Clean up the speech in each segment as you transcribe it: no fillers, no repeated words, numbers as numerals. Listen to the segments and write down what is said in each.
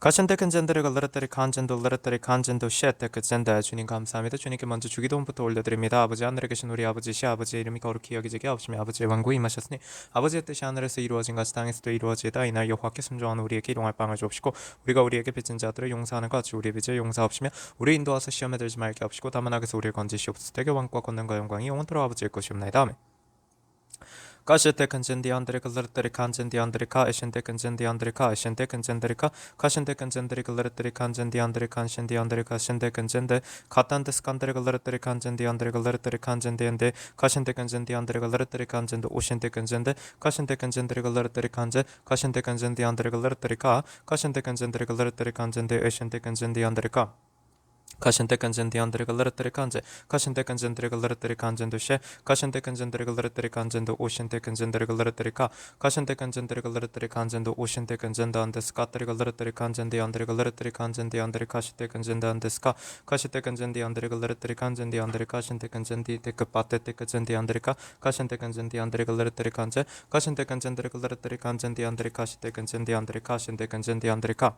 가신데근젠들의 걸레르들이 간젠도 레르들이 간젠도 셰테크젠데 주님 감사합니다. 주님께 먼저 주기도문부터 올려드립니다. 아버지 하늘에 계신 우리 아버지 시아버지의 이름이 거룩히 여기지게 하옵시며 아버지의 왕국이 임하셨으니 아버지의 뜻이 하늘에서 이루어진 것이 땅에서도 이루어지이다. 이날 여호와께 순종하는 우리에게 일용할 빵을 주옵시고 우리가 우리에게 빚진 자들을 용서하는 것 같이 우리의 빚을 용서하옵시며 우리 인도하사 시험에 들지 말게 하옵시고 다만 악에서 우리를 건지시옵소서. 대개 왕과 권능과 영광이 영원토록 아버지의 것이옵나이다. 아멘. 가시테 근젠디 안드리 글르르뜨리 간젠디 안드리카 에신데 근젠디 안드리카 에신데 근젠드리카 가신데 근젠드리 글르르뜨리 간젠디 안드리 간신디 안드리카 신데 근젠데 가탄데스 간드리 글르르뜨리 간젠디 안드리 글르르뜨리 간젠디 엔데 가신데 근젠디 안드리 글르르뜨리 간젠도 오신데 근젠데 가신데 근젠드리 글르르뜨리 간제 가신데 근젠디 안드리 글르르뜨리카 가신데 근젠드리 글르르뜨리 간젠데 에신데 근젠디 안드리카 가신데 간젠디 안드레 글르르뜨리 간제 가신데 간젠드레 글르르뜨리 간젠도 셰 가신데 간젠드레 글르르뜨리 간젠도 오신데 간젠드레 글르르뜨리 카 가신데 간젠드레 글르르뜨리 간젠도 오신데 간젠다 안데스 카뜨리 글르르뜨리 간젠디 안드레 글르르뜨리 간젠디 안드레 가시데 간젠다 안데스 카 가시데 간젠디 안드레 글르르뜨리 간젠디 안드레 가신데 간젠디 데크 빠테테 간젠디 안드레 카 가신데 간젠디 안드레 글르르뜨리 간제 가신데 간젠드레 글르르뜨리 간젠디 안드레 가시데 간젠디 안드레 가신데 간젠디 안드레 카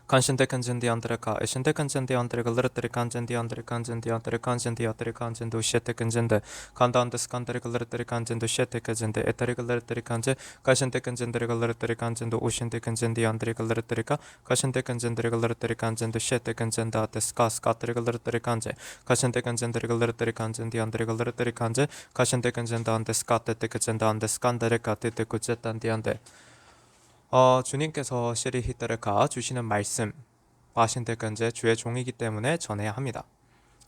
간신데 간젠디 안드레카 에신데 간젠디 안드레 글르르뜨리 간젠디 안드레 간젠디 안드레 간젠디 안드레 간젠도 셰테 간젠데 간다 안데스 간드레 글르르뜨리 간젠도 셰테 간젠데 에타리 글르르뜨리 간제 가신데 간젠드레 글르르뜨리 간젠도 오신데 간젠디 안드레 글르르뜨리카 가신데 간젠드레 글르르뜨리 간젠도 셰테 간젠다 데스 카스 카뜨레 글르르뜨리 간제 가신데 간젠드레 글르르뜨리 간젠디 안드레 글르르뜨리 간제 가신데 간젠다 안데스 카테테 간젠다 안데스 간데레 카테테 쿠제탄디 안데 주님께서 시리 히데르카 주시는 말씀 아신데근제 주의 종이기 때문에 전해야 합니다.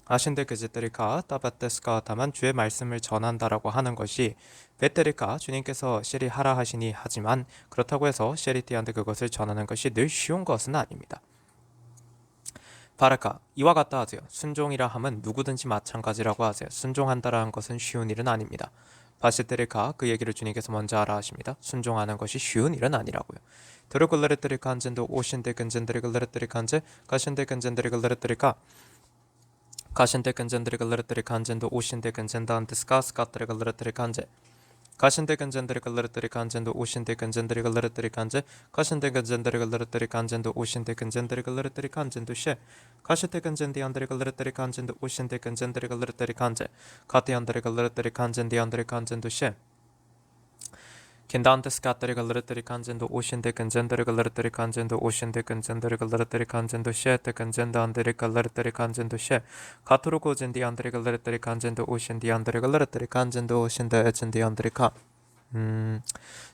아신데그제테리카 따바테스카 다만 주의 말씀을 전한다라고 하는 것이 베테리카 주님께서 시리 하라 하시니 하지만 그렇다고 해서 시리티한테 그것을 전하는 것이 늘 쉬운 것은 아닙니다. 바라카 이와 같다 하세요. 순종이라 함은 누구든지 마찬가지라고 하세요. 순종한다라는 것은 쉬운 일은 아닙니다. 바시테리카 그 얘기를 주님께서 먼저 하라 하십니다. 순종하는 것이 쉬운 일은 아니라고요. 드르글레르뜨리카 한젠도 오신데 근젠드리 글레르뜨리카 한제 가신데 근젠드리 글레르뜨리카 가신데 근젠드리 글레르뜨리카 한젠도 오신데 근젠다 한데스카 스카뜨리 글레르뜨리카 한제 가신데 근젠드리 글레르뜨리 간젠도 오신데 근젠드리 글레르뜨리 간제 가신데 근젠드리 글레르뜨리 간젠도 오신데 근젠드리 글레르뜨리 간젠도 셰 가시데 근젠디 안드리 글레르뜨리 간젠도 오신데 근젠드리 글레르뜨리 간제 가티 안드리 글레르뜨리 간젠디 안드리 간젠도 셰 킨다안테스 카뜨리 글레르뜨리 간젠도 오신데 근젠드리 글레르뜨리 간젠도 오신데 근젠드리 글레르뜨리 간젠도 셰테 근젠다 안드리 글레르뜨리 간젠도 셰 가토로 고젠디 안드리 글레르뜨리 간젠도 오신디 안드리 글레르뜨리 간젠도 오신데 에젠디 안드리 카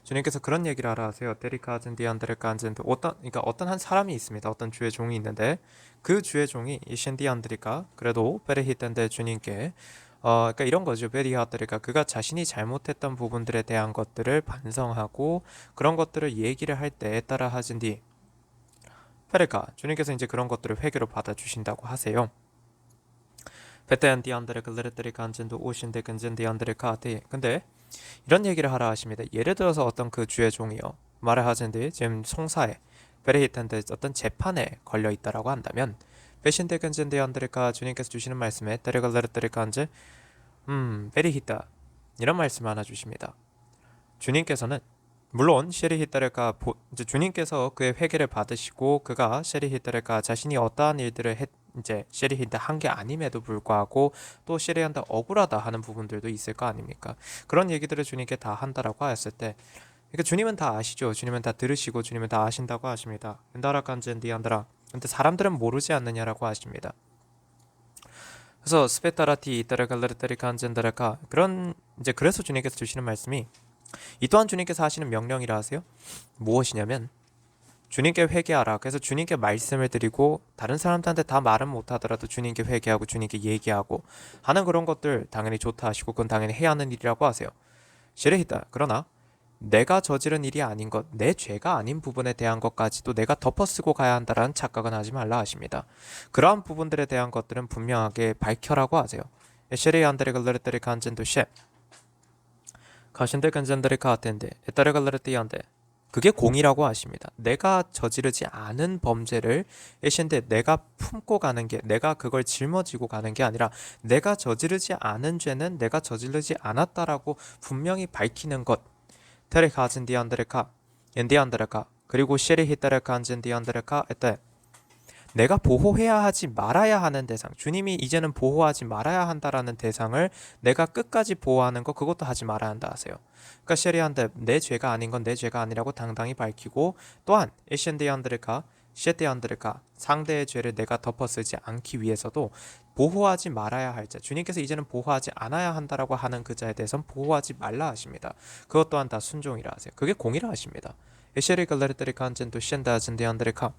주님께서 그런 얘기를 하라 하세요. 데리카 젠디 안드레 간젠도 어떤 한 사람이 있습니다. 어떤 주의 종이 있는데 그 주의 종이 이 신디 안드리카 그래도 베레히텐데 주님께 그러니까 이런 거죠. 베리하드리가 그가 자신이 잘못했던 부분들에 대한 것들을 반성하고 그런 것들을 얘기를 할 때에 따라 하진 뒤 페레카 주님께서 이제 그런 것들을 회개로 받아주신다고 하세요. 베테안디 안드레 글레르뜨리 간젠도 오신데 근젠디 안드레 카테 근데 이런 얘기를 하라 하십니다. 예를 들어서 어떤 그 주의 종이요 말을 하는데 지금 송사에 베레히탄데 어떤 재판에 걸려 있다라고 한다면 베신데 근젠데 안드레카 주님께서 주시는 말씀에 데레글레르뜨리카 한제 베리히타 이런 말씀 하나 주십니다. 주님께서는 물론 셰리히타레카 이제 주님께서 그의 회개를 받으시고 그가 셰리히타레카 자신이 어떠한 일들을 이제 셰리히타 한 게 아님에도 불구하고 또 셰리한테 억울하다 하는 부분들도 있을 거 아닙니까? 그런 얘기들을 주님께 다 한다라고 하였을 때 그러니까 주님은 다 아시죠. 주님은 다 들으시고 주님은 다 아신다고 하십니다. 엔다라칸젠디안드라 근데 사람들은 모르지 않느냐라고 하십니다. 그래서 스페타라티 이따라갈라르타리 간젠다라카 그런 이제 그래서 주님께서 주시는 말씀이 이 또한 주님께서 하시는 명령이라 하세요. 무엇이냐면 주님께 회개하라. 그래서 주님께 말씀을 드리고 다른 사람들한테 다 말은 못하더라도 주님께 회개하고 주님께 얘기하고 하는 그런 것들 당연히 좋다 하시고 그건 당연히 해야 하는 일이라고 하세요. 시레히다. 그러나 내가 저지른 일이 아닌 것, 내 죄가 아닌 부분에 대한 것까지도 내가 덮어쓰고 가야 한다라는 착각은 하지 말라 하십니다. 그러한 부분들에 대한 것들은 분명하게 밝혀라고 하세요. 에쉐레이 안드레 글레르테리 간젠도 셰 가신데 간젠드레 카텐데 에따레 글레르테이 안데 그게 공이라고 하십니다. 내가 저지르지 않은 범죄를 에신데 내가 품고 가는 게 내가 그걸 짊어지고 가는 게 아니라 내가 저지르지 않은 죄는 내가 저지르지 않았다라고 분명히 밝히는 것 테레 가진 디안드레카 엔디안드레카 그리고 쉐리 히타르카 안젠디 안드레카 에때 내가 보호해야 하지 말아야 하는 대상, 주님이 이제는 보호하지 말아야 한다라는 대상을 내가 끝까지 보호하는 거, 그것도 하지 말아야 한다 하세요. 그러니까 쉐리한테 내 죄가 아닌 건 내 죄가 아니라고 당당히 밝히고, 또한 에셴데안드레카 셰데안드레카 상대의 죄를 내가 덮어쓰지 않기 위해서도 보호하지 말아야 할 자, 주님께서 이제는 보호하지 않아야 한다라고 하는 그 자에 대해서는 보호하지 말라 하십니다. 그것 또한 다 순종이라 하세요. 그게 공이라 하십니다. 에셰리갈레르테리카 안젠도 셴다젠데안드레카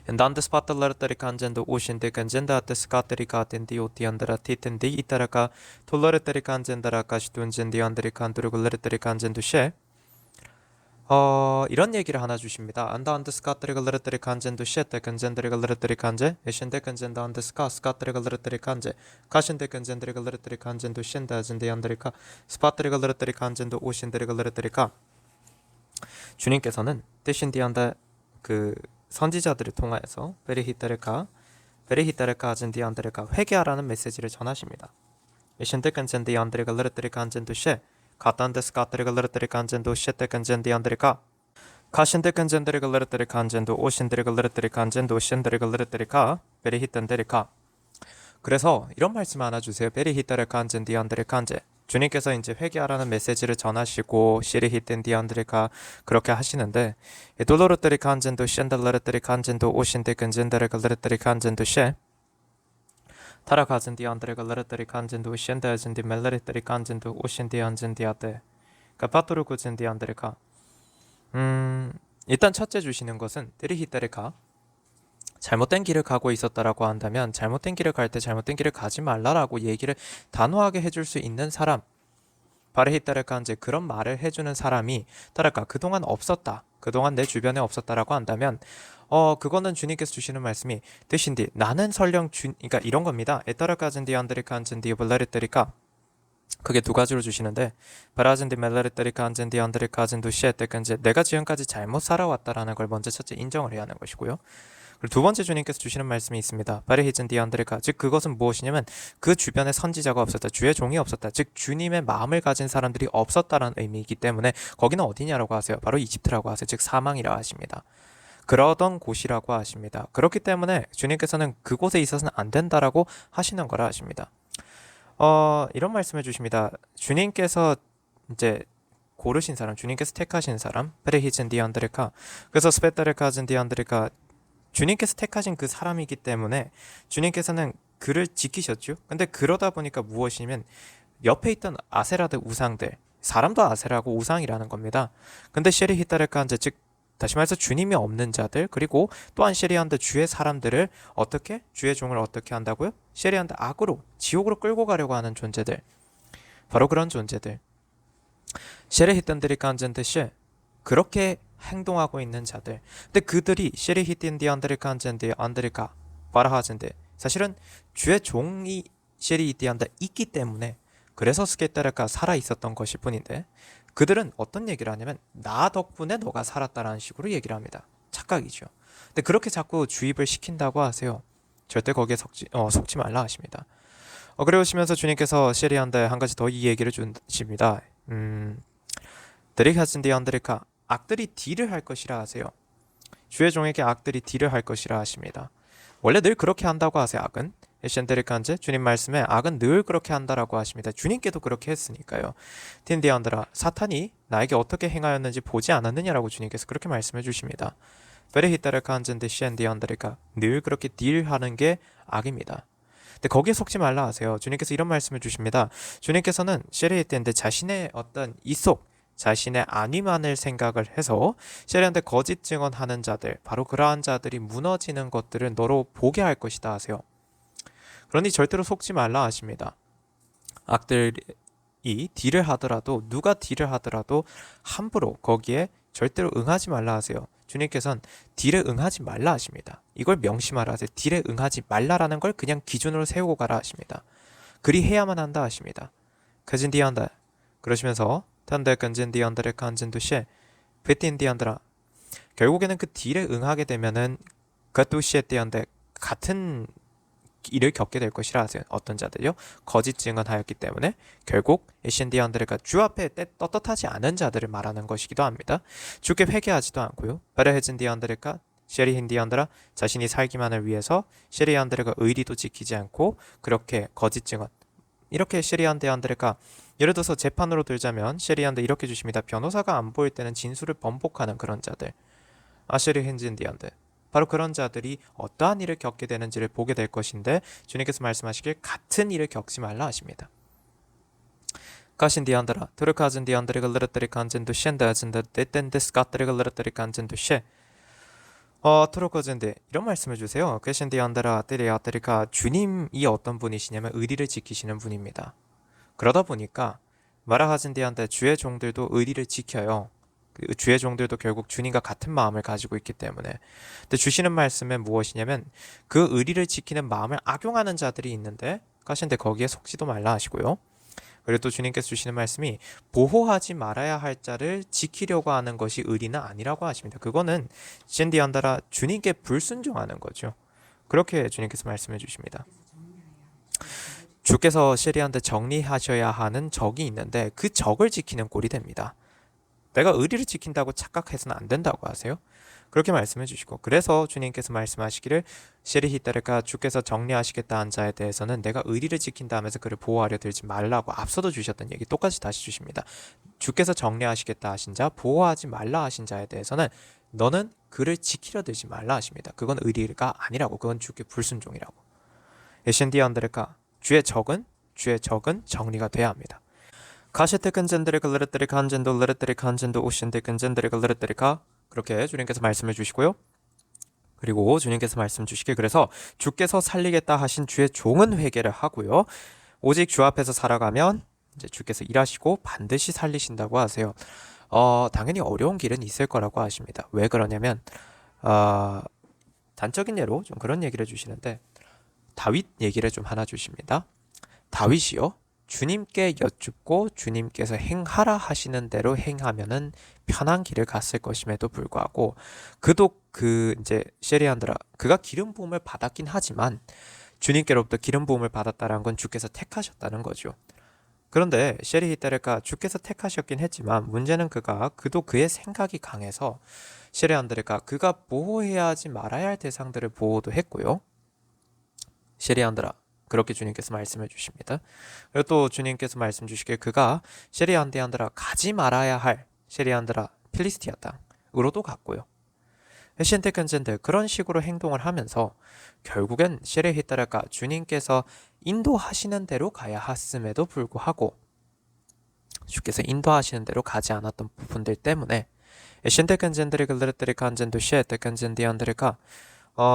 Endantes patalartari kanjendo ushinde kanjenda ates kateri katendi utiandara titendi itaraka tolaretari kanjendara kastunjendi andari kan두르글레르테리 kanjendu she 이런 얘기를 하나 주십니다. 안다 안데스 카테리글레르테리 kanjendu she 때 kanjen데리글레르테리 kan제 에신데 kanjen다 안데스 카 스카테리글레르테리 kan제 카신데 kanjen데리글레르테리 kanjendu shen다 젠데 안데리카 스파테리글레르테리 kanjendu 우신데리글레르테리 카 주님께서는 대신디안다 그 선지자들을 통하여서 베리히타르카 아젠디안드레카 회개하라는 메시지를 전하십니다. 에신데간젠디안드레가 르르테리칸젠두셰 카탄데스카테레가 르르테리칸젠두 셰테간젠디안드레카 카신데간젠데레가 르르테리칸젠두 오신데레가 르르테리칸젠두 셴데레가 르르테리카 베리히탄데레카. 그래서 이런 말씀 하나 주세요. 베리히타르카 안젠디안드레칸제, 주님께서 이제 회개하라는 메시지를 전하시고 시리히텐디안드레가 그렇게 하시는데 돌로르테리카 안젠도 셴달라르테리카 안젠도 오신데 근젠데레가 르르테리카 안젠도 셰 타라카젠디안드레가 르르테리카 안젠도 셴다젠디 멜레르테리카 안젠도 오신디 안젠디아테 파토르쿠젠디안드레카. 일단 첫째 주시는 것은 데리히테레카, 잘못된 길을 가고 있었다라고 한다면 잘못된 길을 갈 때 잘못된 길을 가지 말라라고 얘기를 단호하게 해줄 수 있는 사람, 바르히타르카 이제 그런 말을 해주는 사람이 따라까 그동안 없었다, 그동안 내 주변에 없었다라고 한다면 그거는 주님께서 주시는 말씀이 대신디 나는 설령 그러니까 이런 겁니다. 에따라카젠디 안드리카 안젠디 블라리테리카, 그게 두 가지로 주시는데 바라젠디 멜라리테리카 안젠디 안드리카 안젠두 시에테까 이제 내가 지금까지 잘못 살아왔다라는 걸 먼저 첫째 인정을 해야 하는 것이고요. 그리고 두 번째 주님께서 주시는 말씀이 있습니다. 바레히즌 디안드레카, 즉 그것은 무엇이냐면 그 주변에 선지자가 없었다, 주의 종이 없었다, 즉 주님의 마음을 가진 사람들이 없었다라는 의미이기 때문에 거기는 어디냐라고 하세요? 바로 이집트라고 하세요. 즉 사망이라 하십니다. 그러던 곳이라고 하십니다. 그렇기 때문에 주님께서는 그곳에 있어서는 안 된다라고 하시는 거라 하십니다. 이런 말씀해 주십니다. 주님께서 이제 고르신 사람, 주님께서 택하신 사람, 바레히즌 디안드레카, 그래서 스페타르카즌 디안드레카, 주님께서 택하신 그 사람이기 때문에 주님께서는 그를 지키셨죠. 근데 그러다 보니까 무엇이면 옆에 있던 아세라드 우상들, 사람도 아세라고 우상이라는 겁니다. 근데 쉐리히타르칸제, 즉 다시 말해서 주님이 없는 자들, 그리고 또한 쉐리한테 주의 사람들을 어떻게, 주의 종을 어떻게 한다고요? 쉐리한테 악으로, 지옥으로 끌고 가려고 하는 존재들, 바로 그런 존재들, 쉐리히탄드리칸젠데 그렇게 행동하고 있는 자들. 근데 그들이 쉐리히틴디 안드리카 안젠디 안드리카 바라하젠데 사실은 주의 종이 쉐리히티안다 있기 때문에 그래서 스케타르카 살아 있었던 것일 뿐인데, 그들은 어떤 얘기를 하냐면 나 덕분에 너가 살았다라는 식으로 얘기를 합니다. 착각이죠. 근데 그렇게 자꾸 주입을 시킨다고 하세요. 절대 거기에 속지 말라 하십니다. 그러시면서 주님께서 쉐리한테 한 가지 더 이 얘기를 주십니다. 드리카진디 안드리카, 악들이 딜을 할 것이라 하세요. 주의 종에게 악들이 딜을 할 것이라 하십니다. 원래 늘 그렇게 한다고 하세요. 악은 에셴데리칸제, 주님 말씀에 악은 늘 그렇게 한다라고 하십니다. 주님께도 그렇게 했으니까요. 틴디안드라, 사탄이 나에게 어떻게 행하였는지 보지 않았느냐라고 주님께서 그렇게 말씀해 주십니다. 베레히타르칸젠데 셴디안드리카, 늘 그렇게 딜하는 게 악입니다. 근데 거기에 속지 말라 하세요. 주님께서 이런 말씀을 주십니다. 주님께서는 쉐레히테인데 자신의 어떤 이속, 자신의 안위만을 생각을 해서 쉐리한테 거짓 증언하는 자들, 바로 그러한 자들이 무너지는 것들을 너로 보게 할 것이다 하세요. 그러니 절대로 속지 말라 하십니다. 악들이 딜을 하더라도, 누가 딜을 하더라도 함부로 거기에 절대로 응하지 말라 하세요. 주님께서는 딜에 응하지 말라 하십니다. 이걸 명심하라 하세요. 딜에 응하지 말라라는 걸 그냥 기준으로 세우고 가라 하십니다. 그리 해야만 한다 하십니다. 그진디한다. 그러시면서 탄데 간젠디안드레 간젠두셰 베틴디안드라, 결국에는 그 딜에 응하게 되면은 가두시에 때한데 같은 일을 겪게 될 것이라 하세요. 어떤 자들요? 거짓 증언하였기 때문에 결국 신디언들과 주 앞에 떳떳하지 않은 자들을 말하는 것이기도 합니다. 주께 회개하지도 않고요. 베르헤진디언들과 셰리힌디언들아 자신이 살기만을 위해서 셰리안드레가 의리도 지키지 않고 그렇게 거짓 증언 이렇게 셰리안드레가 예를 들어서 재판으로 들자면 셰리안드 이렇게 주십니다. 변호사가 안 보일 때는 진술을 번복하는 그런 자들 셰리힌디언드 바로 그런 자들이 어떠한 일을 겪게 되는지를 보게 될 것인데 주님께서 말씀하시길 같은 일을 겪지 말라 하십니다. 가신디안드라 트르카진디안드레가 르르뜨리 간젠도 셴다진다 데텐데스카뜨레가 르르뜨리 간젠도 셰 트로커젠데 이런 말씀을 주세요. 퀘신디안드라 때리아테리카 주님이 어떤 분이시냐면 의리를 지키시는 분입니다. 그러다 보니까 마라하진디안데 주의 종들도 의리를 지켜요. 그 주의 종들도 결국 주님과 같은 마음을 가지고 있기 때문에. 근데 주시는 말씀은 무엇이냐면 그 의리를 지키는 마음을 악용하는 자들이 있는데 가신데 거기에 속지도 말라 하시고요. 그리고 또 주님께서 주시는 말씀이 보호하지 말아야 할 자를 지키려고 하는 것이 의리는 아니라고 하십니다. 그거는 신디안다라 주님께 불순종하는 거죠. 그렇게 주님께서 말씀해 주십니다. 주께서 시리안데 정리하셔야 하는 적이 있는데 그 적을 지키는 꼴이 됩니다. 내가 의리를 지킨다고 착각해서는 안 된다고 하세요. 그렇게 말씀해 주시고 그래서 주님께서 말씀하시기를 시리히따르가 주께서 정리하시겠다 한 자에 대해서는 내가 의리를 지킨다 하면서 그를 보호하려 들지 말라고 앞서도 주셨던 얘기 똑같이 다시 주십니다. 주께서 정리하시겠다 하신 자 보호하지 말라 하신 자에 대해서는 너는 그를 지키려 들지 말라 하십니다. 그건 의리가 아니라고 그건 주께 불순종이라고. 에신디안드르가 주의 적은 정리가 돼야 합니다. 가시테 근젠드레가 르르뜨리카 한젠도 르르뜨리카 한젠도 오신데 근젠드레가 르르뜨리카 그렇게 주님께서 말씀해 주시고요. 그리고 주님께서 말씀 주시길 그래서 주께서 살리겠다 하신 주의 종은 회개를 하고요. 오직 주 앞에서 살아가면 이제 주께서 일하시고 반드시 살리신다고 하세요. 당연히 어려운 길은 있을 거라고 하십니다. 왜 그러냐면 단적인 예로 좀 그런 얘기를 주시는데 다윗 얘기를 좀 하나 주십니다. 다윗이요. 주님께 여쭙고 주님께서 행하라 하시는 대로 행하면은 편한 길을 갔을 것임에도 불구하고 그도 이제 셰리안드라 그가 기름 부음을 받았긴 하지만 주님께로부터 기름 부음을 받았다는 건 주께서 택하셨다는 거죠. 그런데 셰리히테르가 주께서 택하셨긴 했지만 문제는 그도 그의 생각이 강해서 셰리안드레가 그가 보호해야 하지 말아야 할 대상들을 보호도 했고요. 셰리안드라 그렇게 주님께서 말씀해 주십니다. 그리고 또 주님께서 말씀 주시길 그가 셰리안드라 가지 말아야 할 셰리안드라 필리스티아 땅으로도 갔고요. 헤신테켄젠데 그런 식으로 행동을 하면서 결국엔 셰리히타라가 주님께서 인도하시는 대로 가야 했음에도 불구하고 주께서 인도하시는 대로 가지 않았던 부분들 때문에 에신테켄젠드리 글르르뜨리카 안젠도 셰테켄젠디안드리카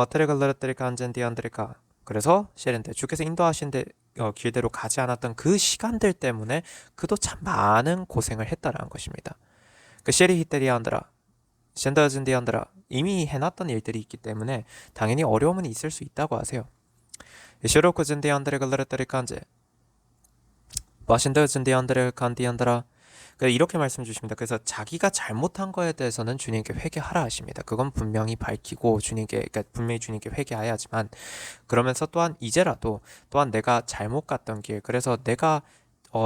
테레글르르뜨리카 안젠디안드리카 그래서 셰렌데 주께서 인도하신 길대로 가지 않았던 그 시간들 때문에 그도 참 많은 고생을 했다라는 것입니다. 그 셰리히테리안드라 셴더즌디안드라 이미 해놨던 일들이 있기 때문에 당연히 어려움은 있을 수 있다고 하세요. 셰로코즌디안드레 글르르뜨리칸제 바신더즌디안드레 칸디안드라 이렇게 말씀 주십니다. 그래서 자기가 잘못한 거에 대해서는 주님께 회개하라 하십니다. 그건 분명히 밝히고 분명히 주님께 회개해야지만 그러면서 또한 이제라도 또한 내가 잘못 갔던 길 그래서 내가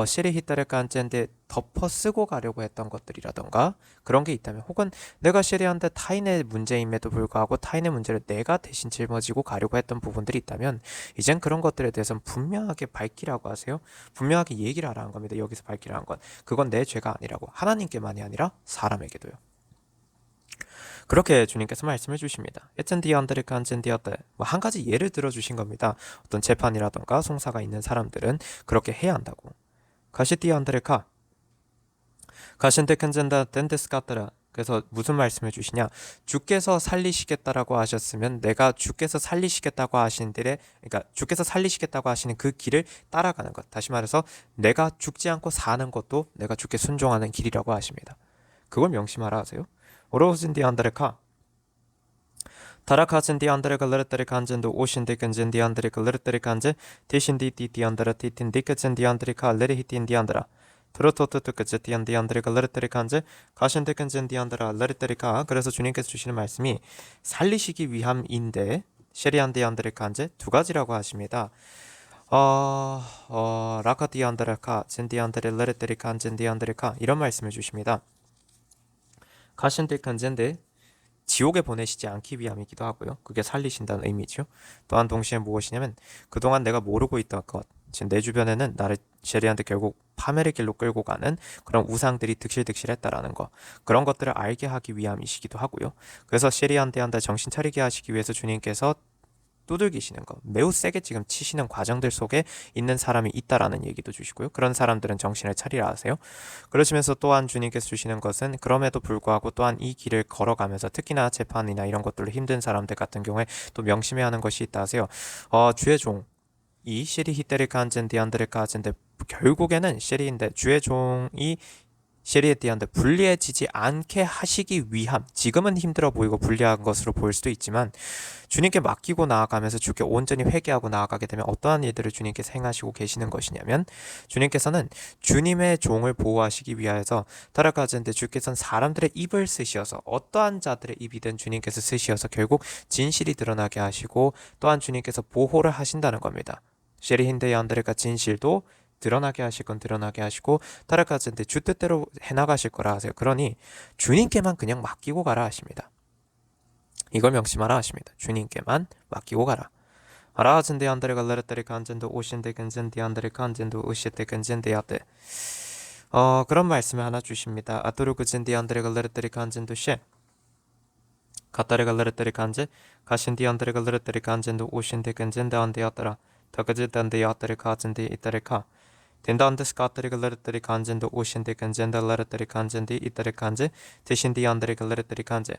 시리히타르칸젠데 덮어 쓰고 가려고 했던 것들이라던가 그런 게 있다면 혹은 내가 시리한테 타인의 문제임에도 불구하고 타인의 문제를 내가 대신 짊어지고 가려고 했던 부분들이 있다면 이젠 그런 것들에 대해서는 분명하게 밝히라고 하세요. 분명하게 얘기를 하라는 겁니다. 여기서 밝히라는 건 그건 내 죄가 아니라고 하나님께만이 아니라 사람에게도요. 그렇게 주님께서 말씀해 주십니다. 에텐디안드레칸젠디어때 한 가지 예를 들어 주신 겁니다. 어떤 재판이라던가 송사가 있는 사람들은 그렇게 해야 한다고. 가시티안드레카 가신테켄젠다 덴데스카트라 그래서 무슨 말씀해 주시냐 주께서 살리시겠다라고 하셨으면 내가 주께서 살리시겠다고 하시는 주께서 살리시겠다고 하시는 그 길을 따라가는 것 다시 말해서 내가 죽지 않고 사는 것도 내가 주께 순종하는 길이라고 하십니다. 그걸 명심하라 하세요. 오로진디안드레카 타라카젠디안드레가 르르뜨리칸젠도 오신데켄젠디안드레가 르르뜨리칸제 티신디디디안드라 티틴디케젠디안드레카 레리히틴디안드라 트로토토토케제디안디안드레가 르르뜨리칸제 가신데켄젠디안드라 르르뜨리카 그래서 주님께서 주시는 말씀이 살리시기 위함인데 셰리안디안드레 칸제 두 가지라고 하십니다. 라카디안드레카, 젠디안드레 레레테리 칸젠디안드레카 이런 말씀을 주십니다. 가신데 칸젠데 지옥에 보내시지 않기 위함이기도 하고요. 그게 살리신다는 의미죠. 또한 동시에 무엇이냐면 그동안 내가 모르고 있던 것, 지금 내 주변에는 나를 셰리한테 결국 파멸의 길로 끌고 가는 그런 우상들이 득실득실했다라는 거, 그런 것들을 알게 하기 위함이시기도 하고요. 그래서 셰리한테 정신 차리게 하시기 위해서 주님께서 두들기시는 거, 매우 세게 지금 치시는 과정들 속에 있는 사람이 있다라는 얘기도 주시고요. 그런 사람들은 정신을 차리라 하세요. 그러시면서 또한 주님께서 주시는 것은 그럼에도 불구하고 또한 이 길을 걸어가면서 특히나 재판이나 이런 것들로 힘든 사람들 같은 경우에 또 명심해야 하는 것이 있다 하세요. 주의 종, 이 시리 히테르카 안젠디 안드레카 아젠데 결국에는 시리인데 주의 종이 시리에 대한데 불리해지지 않게 하시기 위함, 지금은 힘들어 보이고 불리한 것으로 보일 수도 있지만 주님께 맡기고 나아가면서 주께 온전히 회개하고 나아가게 되면 어떠한 일들을 주님께서 행하시고 계시는 것이냐면 주님께서는 주님의 종을 보호하시기 위하여서 타락하는데 주께서는 사람들의 입을 쓰시어서 어떠한 자들의 입이든 주님께서 쓰시어서 결국 진실이 드러나게 하시고 또한 주님께서 보호를 하신다는 겁니다. 셰리힌데 안드레가 진실도 드러나게 하실 건 드러나게 하시고 타락하는데 주 뜻대로 해나가실 거라 하세요. 그러니 주님께만 그냥 맡기고 가라 하십니다. 이걸 명심하라 하십니다. 주님께만 맡기고 가라. 아라하진데 안드레가 레르테리 간젠도 오신데 근젠데 안드레 간젠도 으시데 근젠데 야데 그런 말씀을 하나 주십니다. 아토르 그젠데 안드레가 레르테리 간젠도 셰 가타레가 레르테리 간제 가신디 안드레가 레르테리 간젠도 오신데 근젠데 안데 야따라 더그제단데 야따레 가젠데 이따레카 덴다안데스 가타레가 레르테리 간젠도 오신데 근젠데 레르테리 간젠데 이따레 간제 대신디 안드레가 레르테리 간제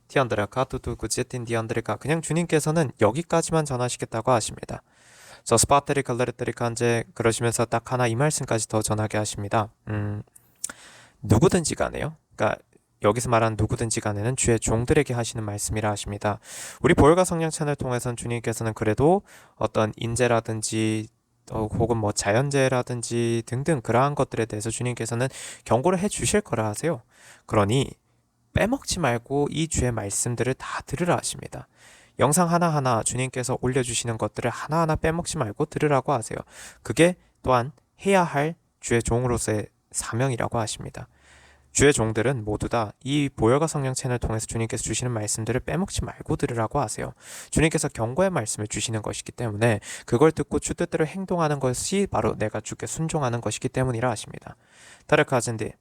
티안드레카 투투구제틴 디안드레카 그냥 주님께서는 여기까지만 전하시겠다고 하십니다. 저 스파테리 갈레르테리 간제 그러시면서 딱 하나 이 말씀까지 더 전하게 하십니다. 누구든지 간에요. 그러니까 여기서 말하는 누구든지 간에는 주의 종들에게 하시는 말씀이라 하십니다. 우리 보혈과 성령 채널 통해서는 주님께서는 그래도 어떤 인재라든지 혹은 뭐 자연재해라든지 등등 그러한 것들에 대해서 주님께서는 경고를 해 주실 거라 하세요. 그러니 빼먹지 말고 이 주의 말씀들을 다 들으라 하십니다. 영상 하나하나 주님께서 올려주시는 것들을 하나하나 빼먹지 말고 들으라고 하세요. 그게 또한 해야 할 주의 종으로서의 사명이라고 하십니다. 주의 종들은 모두 다 이 보혈과 성령 채널을 통해서 주님께서 주시는 말씀들을 빼먹지 말고 들으라고 하세요. 주님께서 경고의 말씀을 주시는 것이기 때문에 그걸 듣고 주 뜻대로 행동하는 것이 바로 내가 주께 순종하는 것이기 때문이라 하십니다. 타르카진디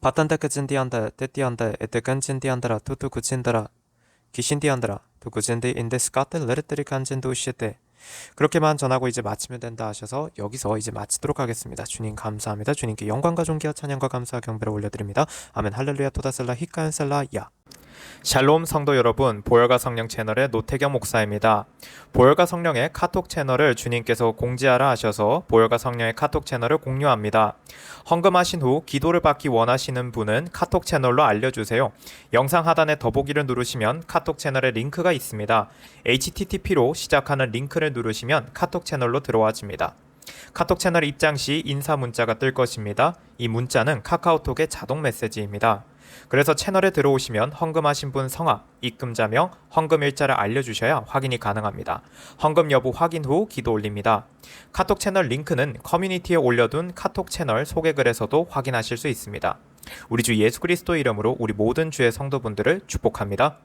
바탄다 그진디안다 데티안다 에테간진디안다라 투투 구진다라 기신디안다라 투구진디 인데스 까텔 레르테리 간진도 시ete 그렇게만 전하고 이제 마치면 된다 하셔서 여기서 이제 마치도록 하겠습니다. 주님 감사합니다. 주님께 영광과 존귀와 찬양과 감사와 경배를 올려드립니다. 아멘 할렐루야 토다셀라 히카연셀라 야 샬롬 성도 여러분, 보혈과 성령 채널의 노태경 목사입니다. 보혈과 성령의 카톡 채널을 주님께서 공지하라 하셔서 보혈과 성령의 카톡 채널을 공유합니다. 헌금하신 후 기도를 받기 원하시는 분은 카톡 채널로 알려주세요. 영상 하단에 더보기를 누르시면 카톡 채널의 링크가 있습니다. http로 시작하는 링크를 누르시면 카톡 채널로 들어와집니다. 카톡 채널 입장 시 인사 문자가 뜰 것입니다. 이 문자는 카카오톡의 자동 메시지입니다. 그래서 채널에 들어오시면 헌금하신 분 성함, 입금자명, 헌금 일자를 알려주셔야 확인이 가능합니다. 헌금 여부 확인 후 기도 올립니다. 카톡 채널 링크는 커뮤니티에 올려둔 카톡 채널 소개글에서도 확인하실 수 있습니다. 우리 주 예수 그리스도 이름으로 우리 모든 주의 성도분들을 축복합니다.